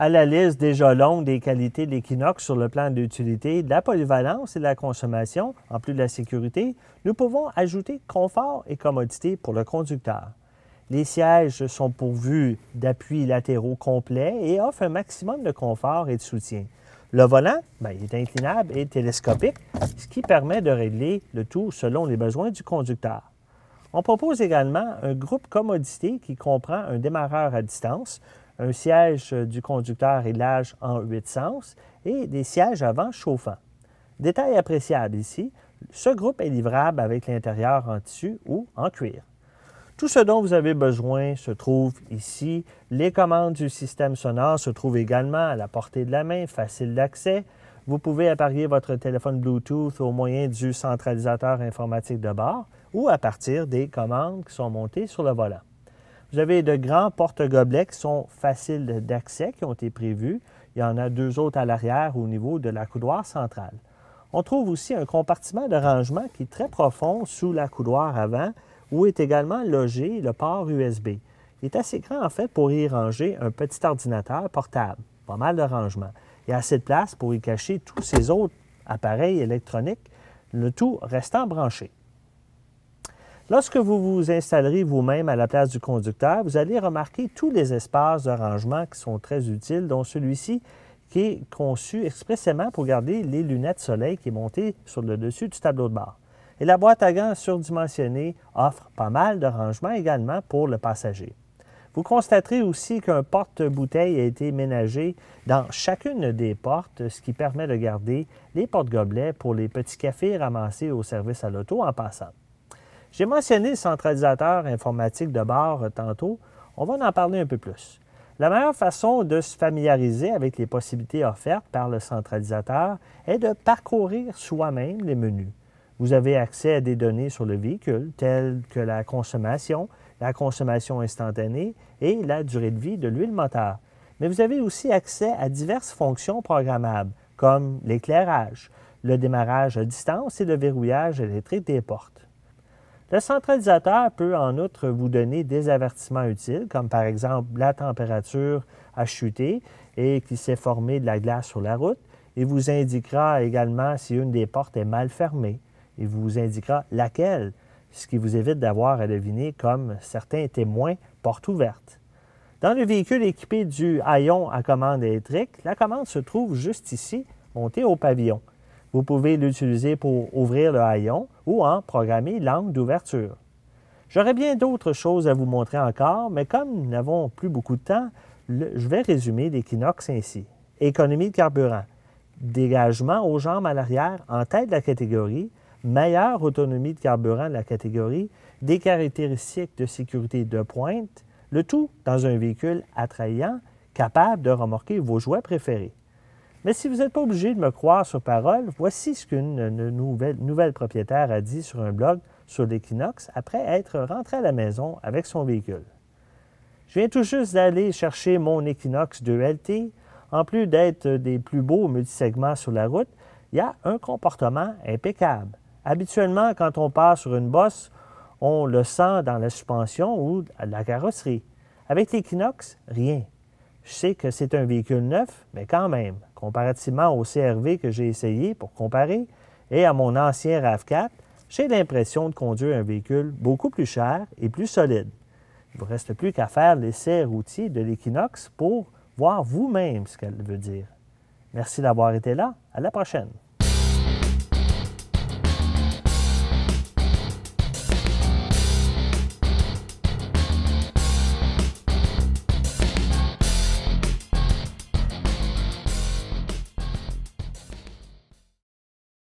À la liste déjà longue des qualités de l'Equinox sur le plan de l'utilité, de la polyvalence et de la consommation, en plus de la sécurité, nous pouvons ajouter confort et commodité pour le conducteur. Les sièges sont pourvus d'appuis latéraux complets et offrent un maximum de confort et de soutien. Le volant, il est inclinable et télescopique, ce qui permet de régler le tout selon les besoins du conducteur. On propose également un groupe commodité qui comprend un démarreur à distance, un siège du conducteur réglage en 8 sens et des sièges avant chauffants. Détail appréciable ici, ce groupe est livrable avec l'intérieur en tissu ou en cuir. Tout ce dont vous avez besoin se trouve ici. Les commandes du système sonore se trouvent également à la portée de la main, facile d'accès. Vous pouvez apparier votre téléphone Bluetooth au moyen du centralisateur informatique de bord ou à partir des commandes qui sont montées sur le volant. Vous avez de grands porte-gobelets qui sont faciles d'accès, qui ont été prévus. Il y en a 2 autres à l'arrière au niveau de la coudoir centrale. On trouve aussi un compartiment de rangement qui est très profond sous la coudoir avant, où est également logé le port USB. Il est assez grand, en fait, pour y ranger un petit ordinateur portable. Pas mal de rangement. Il y a assez de place pour y cacher tous ces autres appareils électroniques, le tout restant branché. Lorsque vous vous installerez vous-même à la place du conducteur, vous allez remarquer tous les espaces de rangement qui sont très utiles, dont celui-ci qui est conçu expressément pour garder les lunettes soleil qui est montée sur le dessus du tableau de bord. Et la boîte à gants surdimensionnée offre pas mal de rangements également pour le passager. Vous constaterez aussi qu'un porte-bouteille a été ménagé dans chacune des portes, ce qui permet de garder les porte-gobelets pour les petits cafés ramassés au service à l'auto en passant. J'ai mentionné le centralisateur informatique de bord tantôt. On va en parler un peu plus. La meilleure façon de se familiariser avec les possibilités offertes par le centralisateur est de parcourir soi-même les menus. Vous avez accès à des données sur le véhicule, telles que la consommation instantanée et la durée de vie de l'huile moteur. Mais vous avez aussi accès à diverses fonctions programmables, comme l'éclairage, le démarrage à distance et le verrouillage électrique des portes. Le centralisateur peut en outre vous donner des avertissements utiles, comme par exemple la température a chuté et qu'il s'est formé de la glace sur la route. Il vous indiquera également si une des portes est mal fermée. Il vous indiquera laquelle, ce qui vous évite d'avoir à deviner comme certains témoins porte ouverte. Dans le véhicule équipé du haillon à commande électrique, la commande se trouve juste ici, montée au pavillon. Vous pouvez l'utiliser pour ouvrir le haillon ou en programmer l'angle d'ouverture. J'aurais bien d'autres choses à vous montrer encore, mais comme nous n'avons plus beaucoup de temps, je vais résumer l'Equinox ainsi. Économie de carburant, dégagement aux jambes à l'arrière en tête de la catégorie, meilleure autonomie de carburant de la catégorie, des caractéristiques de sécurité de pointe, le tout dans un véhicule attrayant, capable de remorquer vos jouets préférés. Mais si vous n'êtes pas obligé de me croire sur parole, voici ce qu'une nouvelle propriétaire a dit sur un blog sur l'Equinox après être rentrée à la maison avec son véhicule. Je viens tout juste d'aller chercher mon Equinox 2LT. En plus d'être des plus beaux multisegments sur la route, il y a un comportement impeccable. Habituellement, quand on passe sur une bosse, on le sent dans la suspension ou la carrosserie. Avec l'Equinox, rien. Je sais que c'est un véhicule neuf, mais quand même, comparativement au CR-V que j'ai essayé pour comparer et à mon ancien RAV4, j'ai l'impression de conduire un véhicule beaucoup plus cher et plus solide. Il ne vous reste plus qu'à faire l'essai routier de l'Equinox pour voir vous-même ce qu'elle veut dire. Merci d'avoir été là. À la prochaine.